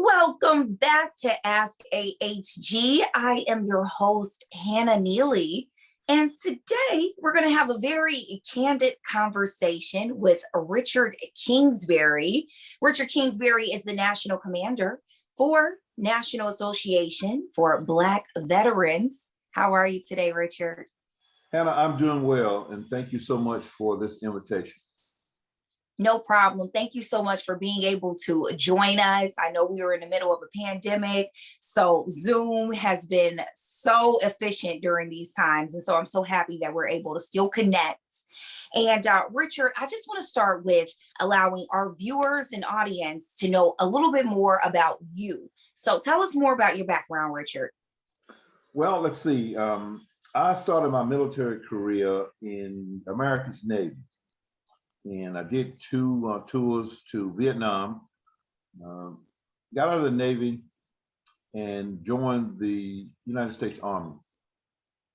Welcome back to Ask AHG. I am your host, Hannah Neely. And today we're going to have a very candid conversation with Richard Kingsberry. Richard Kingsberry is the National Commander for National Association for Black Veterans. How are you today, Richard? Hannah, I'm doing well, and thank you so much for this invitation. No problem. Thank you so much for being able to join us. I know we were in the middle of a pandemic, so Zoom has been so efficient during these times. And so I'm so happy that we're able to still connect. And Richard, I just want to start with allowing our viewers and audience to know a little bit more about you. So tell us more about your background, Richard. Well, let's see. I started my military career in America's Navy. And I did two tours to Vietnam, got out of the Navy and joined the United States Army.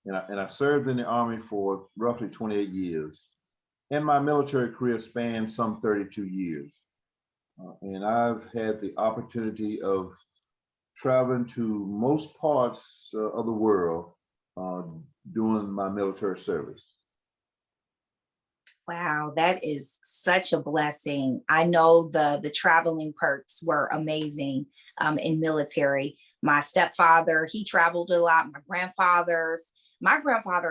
And I served in the Army for roughly 28 years. And my military career spanned some 32 years. And I've had the opportunity of traveling to most parts of the world during my military service. Wow, that is such a blessing. I know the traveling perks were amazing in military. My stepfather, he traveled a lot. My grandfather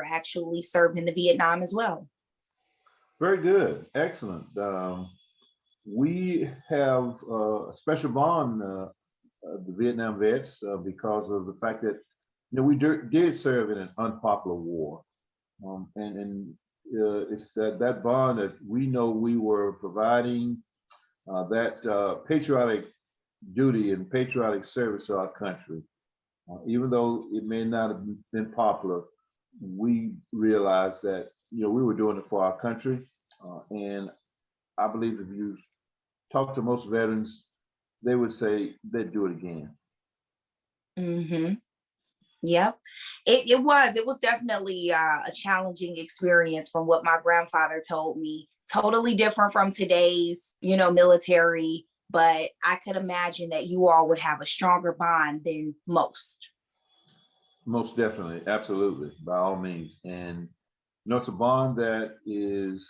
actually served in the Vietnam as well. Very good, excellent. We have a special bond, the Vietnam vets, because of the fact that we did serve in an unpopular war, and it's that bond that we know we were providing that patriotic duty and patriotic service to our country. Even though it may not have been popular, we realized that we were doing it for our country. And I believe if you talk to most veterans, they would say they'd do it again. Mm-hmm. Yep, it was definitely a challenging experience from what my grandfather told me. Totally different from today's, military, but I could imagine that you all would have a stronger bond than most. Most definitely, absolutely, by all means. And it's a bond that is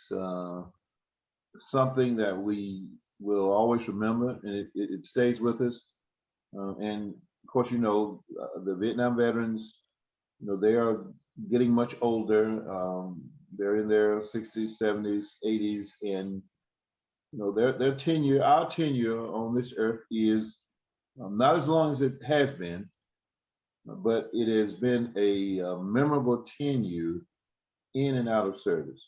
something that we will always remember, and it stays with us. And of course, the Vietnam veterans, they are getting much older. They're in their 60s, 70s, 80s, and their tenure, our tenure on this earth is not as long as it has been, but it has been a memorable tenure in and out of service.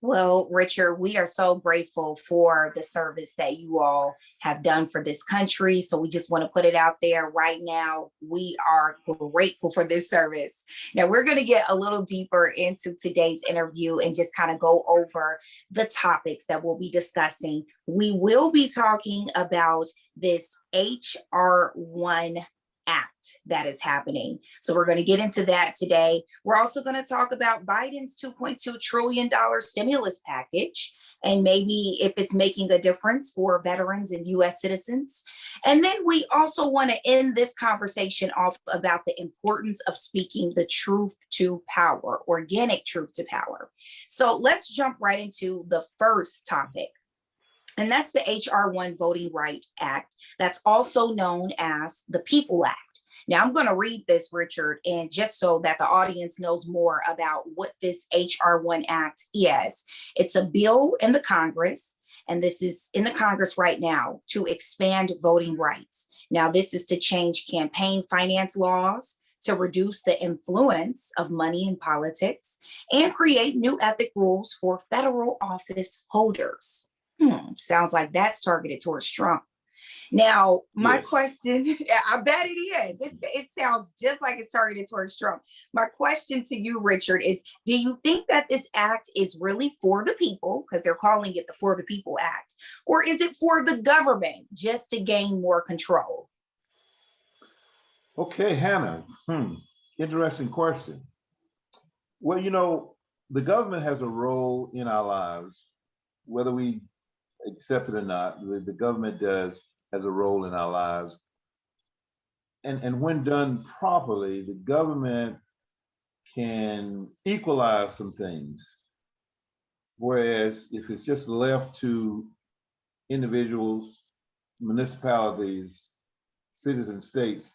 Well, Richard, we are so grateful for the service that you all have done for this country. So we just want to put it out there right now. We are grateful for this service. Now, we're going to get a little deeper into today's interview and just kind of go over the topics that we'll be discussing. We will be talking about this HR1 Act that is happening. So we're going to get into that today. We're also going to talk about Biden's $2.2 trillion stimulus package and maybe if it's making a difference for veterans and US citizens. And then we also want to end this conversation off about the importance of speaking the truth to power, organic truth to power. So let's jump right into the first topic. And that's the HR1 Voting Rights Act. That's also known as the People Act. Now, I'm going to read this, Richard, and just so that the audience knows more about what this HR1 Act is. It's a bill in the Congress, and this is in the Congress right now to expand voting rights. Now, this is to change campaign finance laws, to reduce the influence of money in politics, and create new ethic rules for federal office holders. Sounds like that's targeted towards Trump. Now, my question, I bet it is. It sounds just like it's targeted towards Trump. My question to you, Richard, is do you think that this act is really for the people, because they're calling it the For the People Act, or is it for the government just to gain more control? Okay, Hannah, interesting question. Well, the government has a role in our lives, whether we accept it or not. The government does has a role in our lives. And when done properly, the government can equalize some things. Whereas if it's just left to individuals, municipalities, cities and states,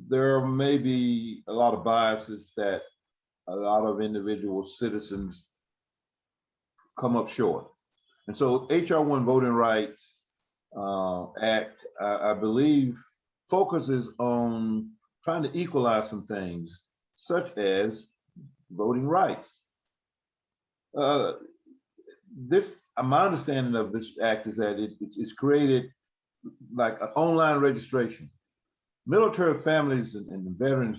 there may be a lot of biases that a lot of individual citizens come up short. And so HR1 Voting Rights Act, I believe, focuses on trying to equalize some things, such as voting rights. My understanding of this act is that it's created like an online registration. Military families and veterans,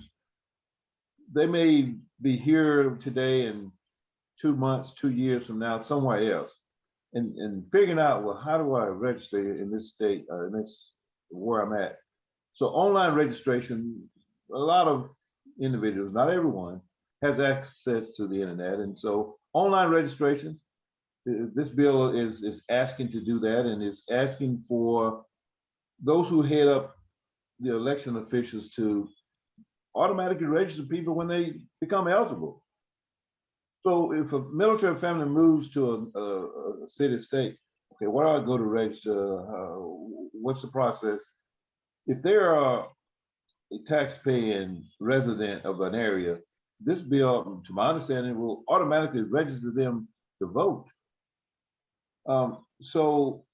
they may be here today and 2 months, 2 years from now, somewhere else, and figuring out, well, how do I register in this state, in this where I'm at? So online registration, a lot of individuals, not everyone, has access to the internet, and so online registration, this bill is asking to do that, and it's asking for those who head up the election officials to automatically register people when they become eligible. So if a military family moves to a city or state, okay, where do I go to register? What's the process? If they're a tax-paying resident of an area, this bill, to my understanding, will automatically register them to vote. So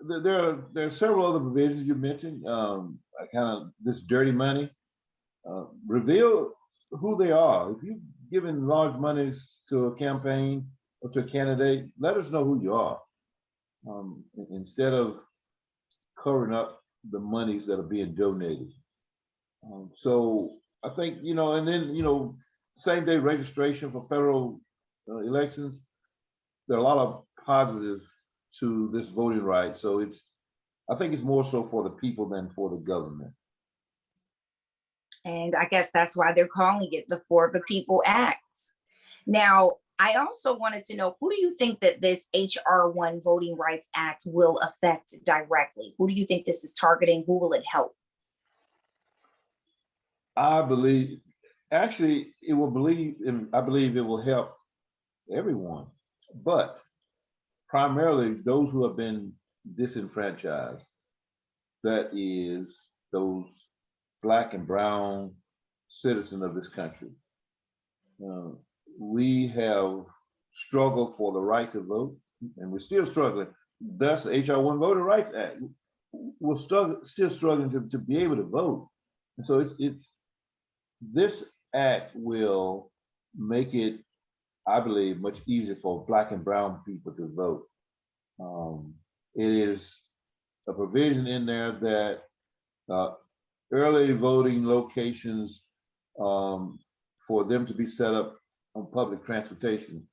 there are several other provisions you mentioned, kind of this dirty money. Reveal who they are. If you've given large monies to a campaign or to a candidate, let us know who you are, instead of covering up the monies that are being donated. So I think, and then, same day registration for federal elections. There are a lot of positives to this voting right. So I think it's more so for the people than for the government. And I guess that's why they're calling it the For the People Act. Now, I also wanted to know, who do you think that this HR1 Voting Rights Act will affect directly? Who do you think this is targeting? Who will it help? I believe, actually, I believe it will help everyone, but primarily those who have been disenfranchised. That is those Black and brown citizens of this country. We have struggled for the right to vote, and we're still struggling. Thus, the HR1 Voter Rights Act, we're still struggling to be able to vote. And so this act will make it, I believe, much easier for Black and brown people to vote. It is a provision in there that early voting locations, for them to be set up on public transportation,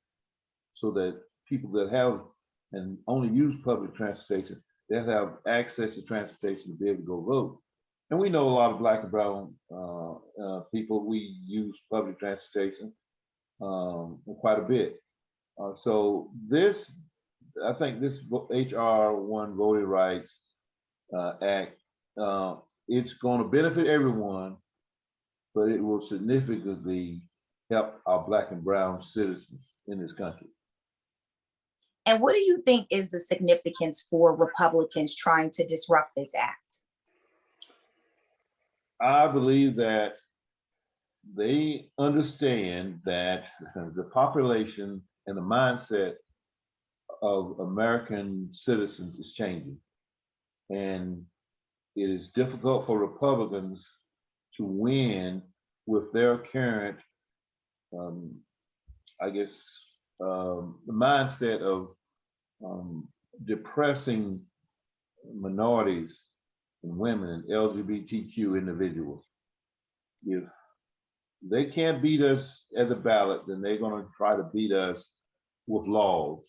so that people that have and only use public transportation, they have access to transportation to be able to go vote. And we know a lot of Black and brown people, we use public transportation quite a bit. So I think this HR1 Voting Rights Act, it's going to benefit everyone, but it will significantly help our Black and brown citizens in this country. And what do you think is the significance for Republicans trying to disrupt this act? I believe that they understand that the population and the mindset of American citizens is changing. And it is difficult for Republicans to win with their current, the mindset of depressing minorities and women and LGBTQ individuals. If they can't beat us at the ballot, then they're going to try to beat us with laws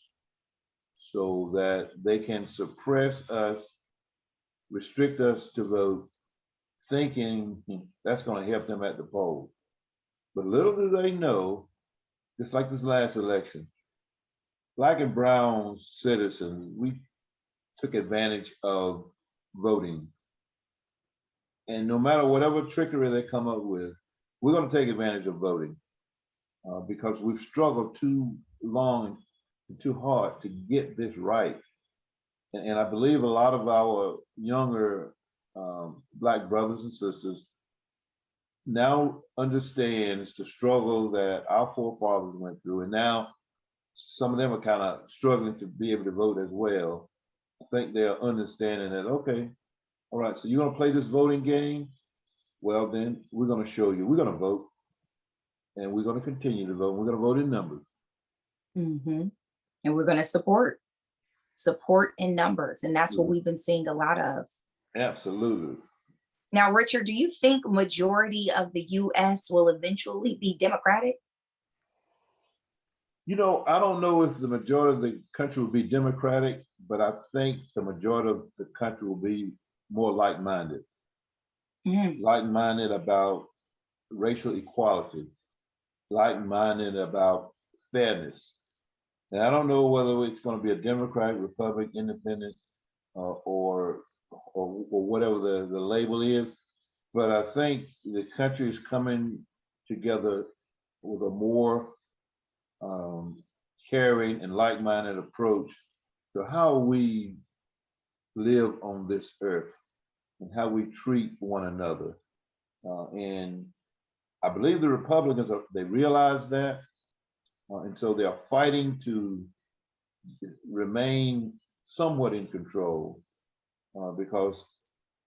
so that they can suppress us, restrict us to vote, thinking that's going to help them at the polls. But little do they know, just like this last election, Black and brown citizens, we took advantage of voting. And no matter whatever trickery they come up with, we're going to take advantage of voting because we've struggled too long and too hard to get this right. And I believe a lot of our younger Black brothers and sisters now understands the struggle that our forefathers went through. And now some of them are kind of struggling to be able to vote as well. I think they're understanding that, okay, all right, so you're going to play this voting game? Well, then we're going to show you. We're going to vote, and we're going to continue to vote. We're going to vote in numbers. Mm-hmm. And we're going to support in numbers. And that's what we've been seeing a lot of. Absolutely. Now, Richard, do you think majority of the US will eventually be Democratic? You know, I don't know if the majority of the country will be Democratic, but I think the majority of the country will be more like-minded. Like-minded about racial equality, like-minded about fairness. And I don't know whether it's going to be a Democrat, Republican, Independent, or whatever the label is, but I think the country is coming together with a more caring and like-minded approach to how we live on this earth and how we treat one another. And I believe the Republicans they realize that, and so they are fighting to remain somewhat in control because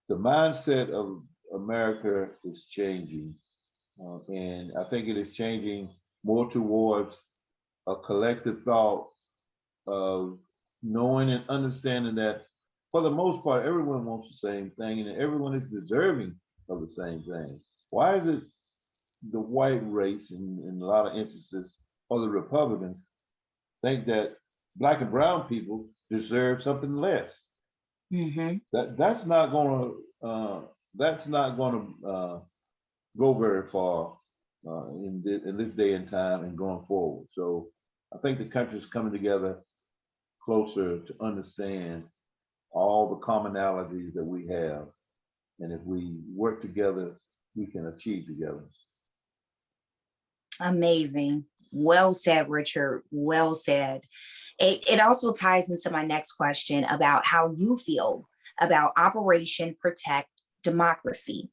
the mindset of America is changing, and I think it is changing more towards a collective thought of knowing and understanding that for the most part, everyone wants the same thing and everyone is deserving of the same thing. Why is it the white race in a lot of instances, or the Republicans, think that Black and brown people deserve something less? Mm-hmm. That's not going to go very far in this day and time and going forward. So I think the country's coming together closer to understand all the commonalities that we have, and if we work together, we can achieve together. Amazing. Well said, Richard. Well said. It also ties into my next question about how you feel about Operation Protect Democracy.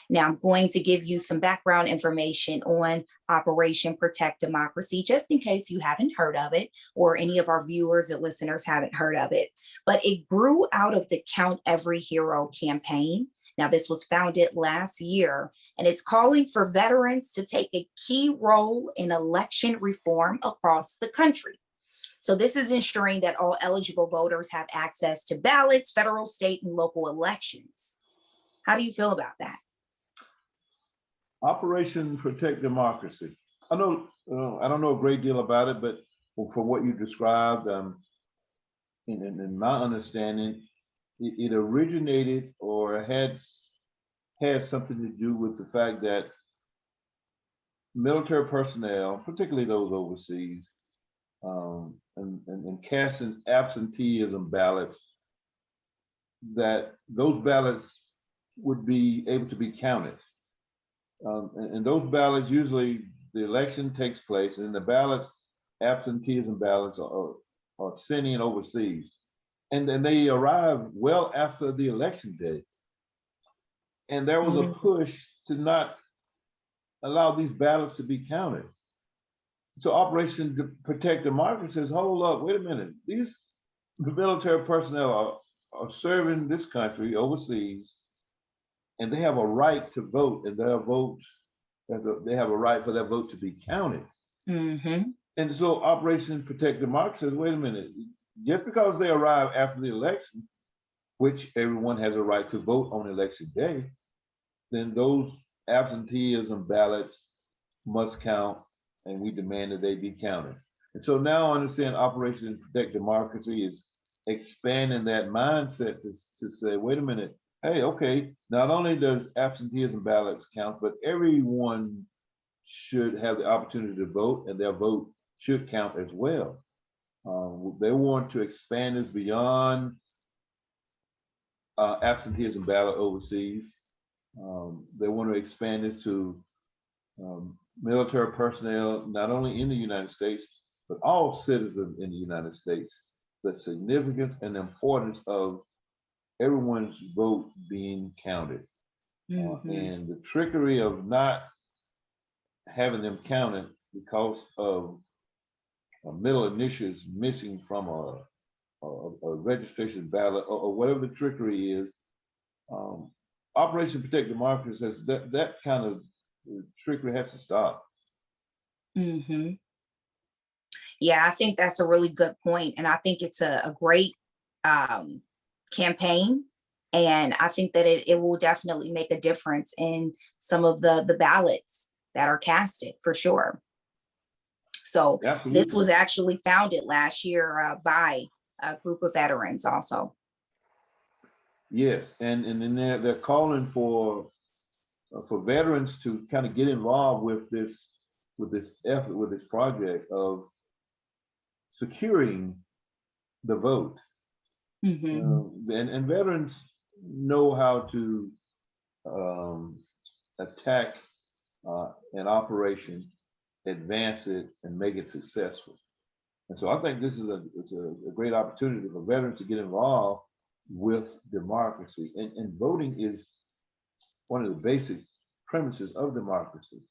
Now, I'm going to give you some background information on Operation Protect Democracy, just in case you haven't heard of it or any of our viewers and listeners haven't heard of it. But it grew out of the Count Every Hero campaign. Now, this was founded last year, and it's calling for veterans to take a key role in election reform across the country. So this is ensuring that all eligible voters have access to ballots, federal, state, and local elections. How do you feel about that? Operation Protect Democracy. I don't know a great deal about it, but from what you described, in my understanding, it originated or had something to do with the fact that military personnel, particularly those overseas, and casting absenteeism ballots, that those ballots would be able to be counted. And those ballots, usually the election takes place and the ballots, absenteeism ballots are sent in overseas. And then they arrive well after the election day. And there was a push to not allow these ballots to be counted. So Operation Protect Democracy says, hold up, wait a minute. These military personnel are serving this country overseas, and they have a right to vote, and their votes, they have a right for their vote to be counted. Mm-hmm. And so Operation Protect Democracy says, wait a minute, just because they arrive after the election, which everyone has a right to vote on election day, then those absenteeism ballots must count, and we demand that they be counted. And so now I understand Operation Protect Democracy is expanding that mindset to say, wait a minute, hey, okay, not only does absenteeism ballots count, but everyone should have the opportunity to vote, and their vote should count as well. They want to expand this beyond absenteeism ballot overseas. They want to expand this to military personnel, not only in the United States, but all citizens in the United States. The significance and importance of everyone's vote being counted. And the trickery of not having them counted because of middle initials missing from a registration ballot or whatever the trickery is. Operation Protect Democracy says that kind of trickery has to stop. Yeah, I think that's a really good point, and I think it's a great campaign, and I think that it will definitely make a difference in some of the ballots that are casted for sure. So Absolutely. this was actually founded last year by a group of veterans also. Yes, and then they're calling for veterans to kind of get involved with this effort, with this project of securing the vote. And veterans know how to attack an operation, advance it, and make it successful. And so I think this is a great opportunity for veterans to get involved with democracy. And voting is one of the basic premises of democracy.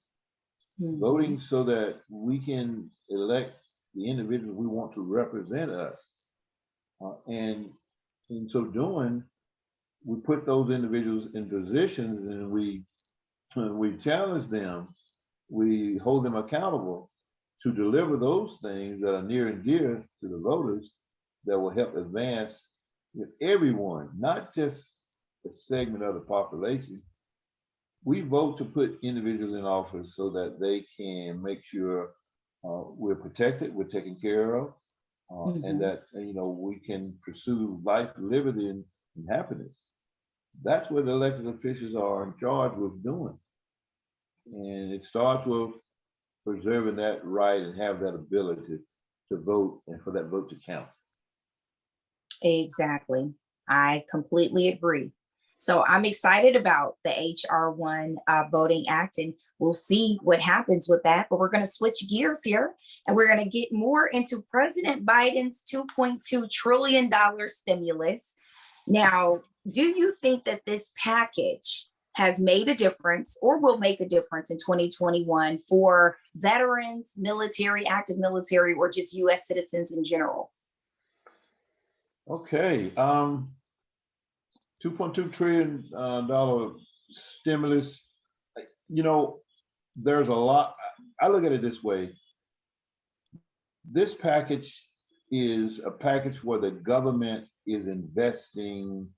Voting so that we can elect the individuals we want to represent us. And in so doing, we put those individuals in positions and we challenge them, we hold them accountable to deliver those things that are near and dear to the voters that will help advance with everyone, not just a segment of the population. We vote to put individuals in office so that they can make sure we're protected, we're taken care of, and that we can pursue life, liberty, and happiness. That's what the elected officials are in charge with doing. And it starts with preserving that right and have that ability to vote and for that vote to count. Exactly. I completely agree. So I'm excited about the HR1 Voting Act, and we'll see what happens with that. But we're going to switch gears here, and we're going to get more into President Biden's $2.2 trillion stimulus. Now, do you think that this package has made a difference or will make a difference in 2021 for veterans, military, active military, or just U.S. citizens in general? Okay. $2.2 trillion stimulus. There's a lot. I look at it this way. This package is a package where the government is investing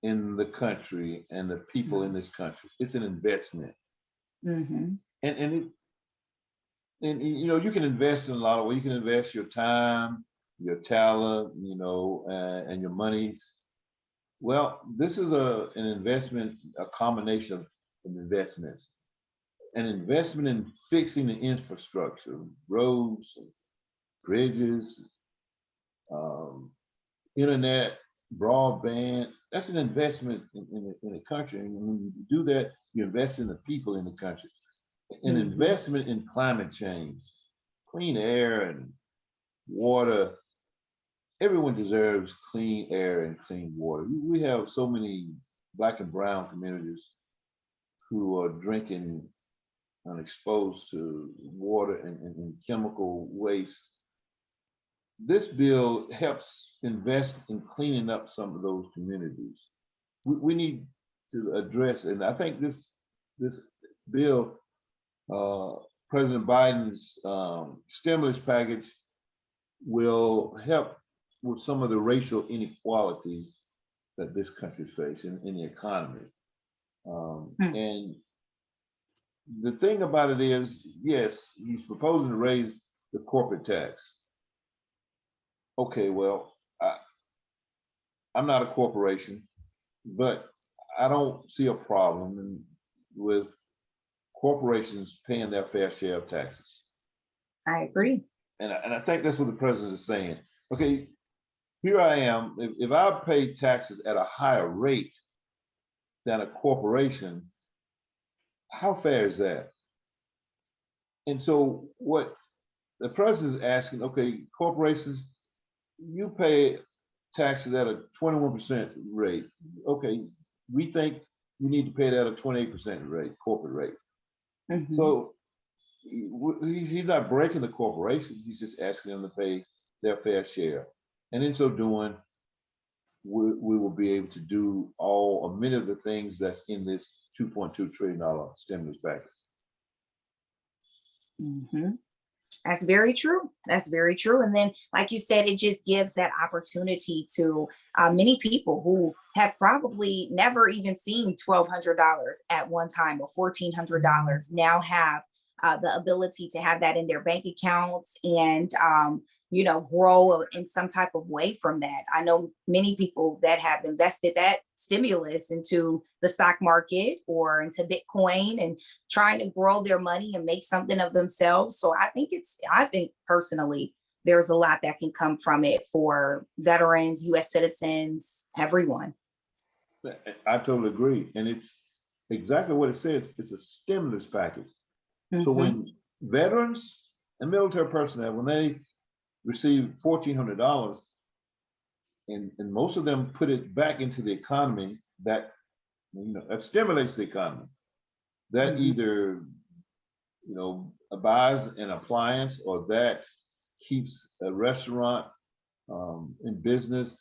in the country and the people in this country. It's an investment. And you can invest in a lot of ways. You can invest your time, your talent, and your monies. Well, this is an investment, a combination of investments. An investment in fixing the infrastructure, roads, bridges, internet, broadband. That's an investment in the country. And when you do that, you invest in the people in the country. An investment in climate change, clean air and water. Everyone deserves clean air and clean water. We have so many Black and brown communities who are drinking and exposed to water and chemical waste. This bill helps invest in cleaning up some of those communities. We need to address, and I think this bill, President Biden's stimulus package, will help with some of the racial inequalities that this country faces in the economy. And the thing about it is, yes, he's proposing to raise the corporate tax. Okay, well, I'm not a corporation, but I don't see a problem with corporations paying their fair share of taxes. I agree. And I think that's what the president is saying. Okay, here I am, if I pay taxes at a higher rate than a corporation, how fair is that? And so what the president is asking, okay, corporations, you pay taxes at a 21% rate. Okay, we think you need to pay it at a 28% rate, corporate rate. Mhm. So he's not breaking the corporation. He's just asking them to pay their fair share. And in so doing, we will be able to do many of the things that's in this $2.2 trillion stimulus package. Mhm. That's very true. That's very true. And then, like you said, it just gives that opportunity to many people who have probably never even seen $1,200 at one time or $1,400 now have the ability to have that in their bank accounts and, grow in some type of way from that. I know many people that have invested that stimulus into the stock market or into Bitcoin and trying to grow their money and make something of themselves. So I think personally, there's a lot that can come from it for veterans, US citizens, everyone. I totally agree. And it's exactly what it says. It's a stimulus package. So Mhm. when veterans and military personnel, when they receive $1,400, and most of them put it back into the economy, that that stimulates the economy. That Mhm. either buys an appliance, or that keeps a restaurant in business.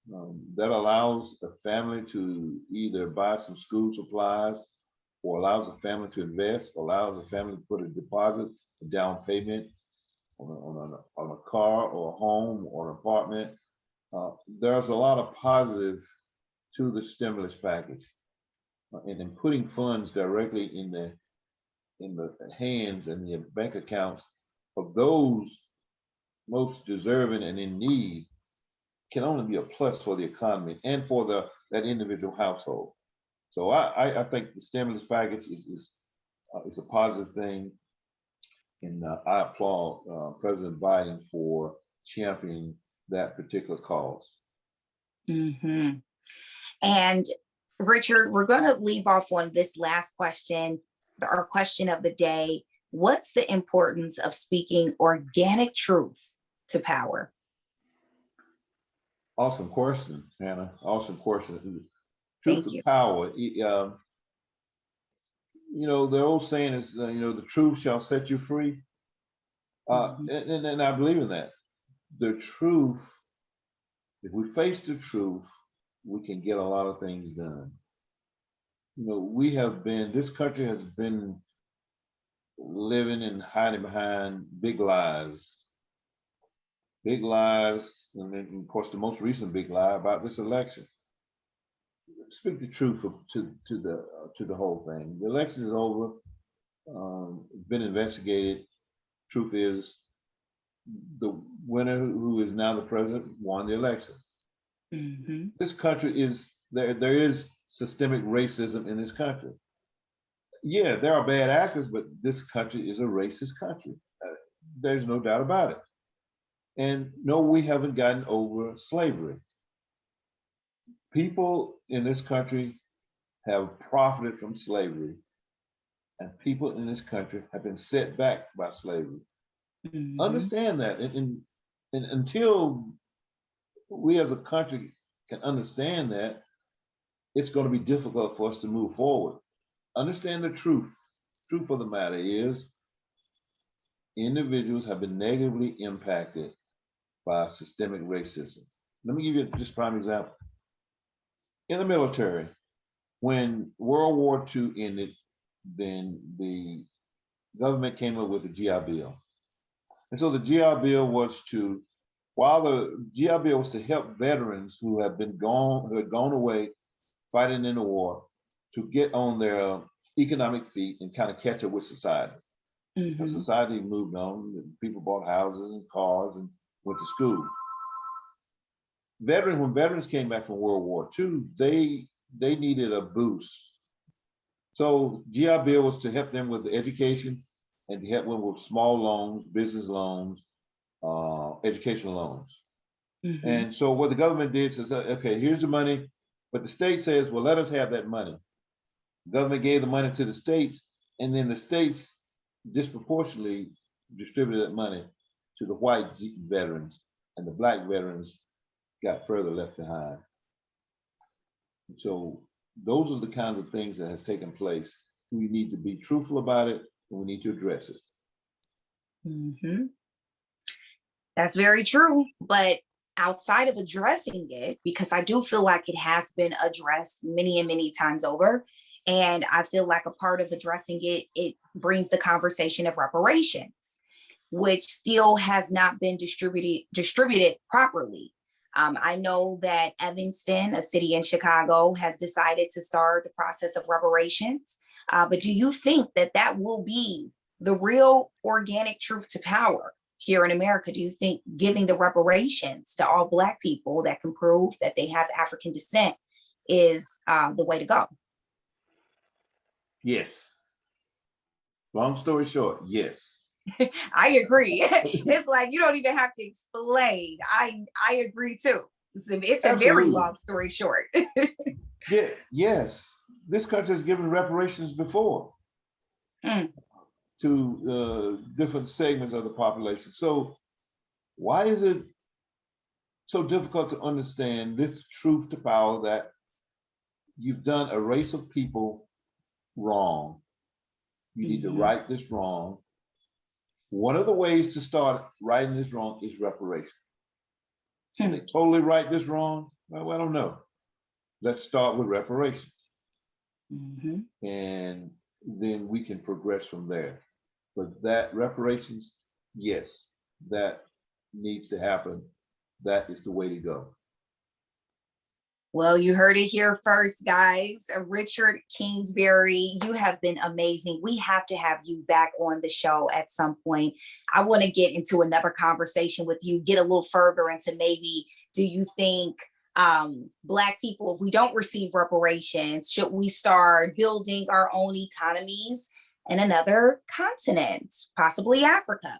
That allows a family to either buy some school supplies, or allows a family to invest, or allows a family to put a deposit, a down payment on a car or a home or an apartment. There's a lot of positive to the stimulus package, and in putting funds directly in the hands and the bank accounts of those most deserving and in need can only be a plus for the economy and for that individual household. So I think the stimulus package is a positive thing, and I applaud President Biden for championing that particular cause. Mhm. And Richard, we're going to leave off on this last question, our question of the day. What's the importance of speaking organic truth to power? Awesome question, Hannah. Awesome question. Truth Thank to you. power. The old saying is, the truth shall set you free. Mhm. And I believe in that. The truth, if we face the truth, we can get a lot of things done. This country has been living and hiding behind big lies. Big lies, and then, of course, the most recent big lie about this election. Speak the truth to the whole thing. The election is over. It's been investigated. Truth is, the winner, who is now the president, won the election. Mhm. This country is there. There is systemic racism in this country. Yeah, there are bad actors, but this country is a racist country. There's no doubt about it. And no, we haven't gotten over slavery. People in this country have profited from slavery, and people in this country have been set back by slavery. Mhm. Understand that, and until we as a country can understand that, it's going to be difficult for us to move forward. Understand the truth. Truth of the matter is, individuals have been negatively impacted by systemic racism. Let me give you just a prime example. In the military, when World War II ended, then the government came up with the GI Bill. And so the GI Bill was to help veterans who had gone away fighting in the war, to get on their economic feet and kind of catch up with society. As Mhm. society moved on, people bought houses and cars and went to school. When veterans came back from World War II, they needed a boost. So GI Bill was to help them with education and to help them with small loans, business loans, educational loans. Mhm. And so what the government did is, okay, here's the money, but the state says, well, let us have that money. The government gave the money to the states, and then the states disproportionately distributed that money to the white veterans, and the black veterans got further left behind. So those are the kinds of things that has taken place. We need to be truthful about it, and we need to address it. Mhm. That's very true. But outside of addressing it, because I do feel like it has been addressed many and many times over, and I feel like a part of addressing it, it brings the conversation of reparations, which still has not been distributed properly. I know that Evanston, a city in Chicago, has decided to start the process of reparations. But do you think that that will be the real organic truth to power here in America? Do you think giving the reparations to all Black people that can prove that they have African descent is the way to go? Yes. Long story short, yes. I agree. It's like you don't even have to explain. I agree too. It's a very Absolutely. long story short. Yeah, yes. This country has given reparations before Mm, to different segments of the population. So why is it so difficult to understand this truth to power that you've done a race of people wrong? You need to mhm, right this wrong. One of the ways to start righting this wrong is reparations. Can they totally right this wrong? Well, I don't know. Let's start with reparations, mhm. and then we can progress from there. But that reparations, yes, that needs to happen. That is the way to go. Well, you heard it here first, guys. Richard Kingsberry, you have been amazing. We have to have you back on the show at some point. I want to get into another conversation with you, get a little further into maybe, do you think Black people, if we don't receive reparations, should we start building our own economies in another continent, possibly Africa?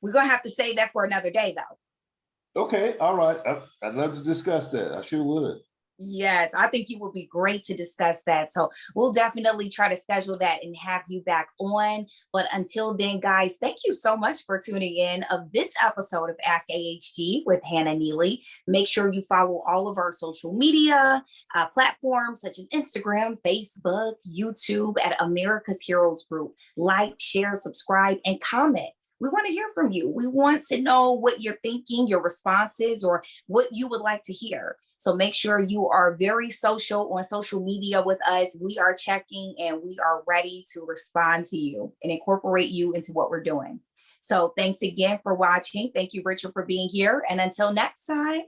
We're going to have to save that for another day, though. Okay, all right. I'd love to discuss that. I sure would. Yes, I think you will be great to discuss that. So we'll definitely try to schedule that and have you back on. But until then, guys, thank you so much for tuning in of this episode of Ask AHG with Hannah Neely. Make sure you follow all of our social media platforms such as Instagram, Facebook, YouTube at America's Heroes Group. Like, share, subscribe, and comment. We want to hear from you. We want to know what you're thinking, your responses, or what you would like to hear. So make sure you are very social on social media with us. We are checking and we are ready to respond to you and incorporate you into what we're doing. So thanks again for watching. Thank you, Richard, for being here. And until next time,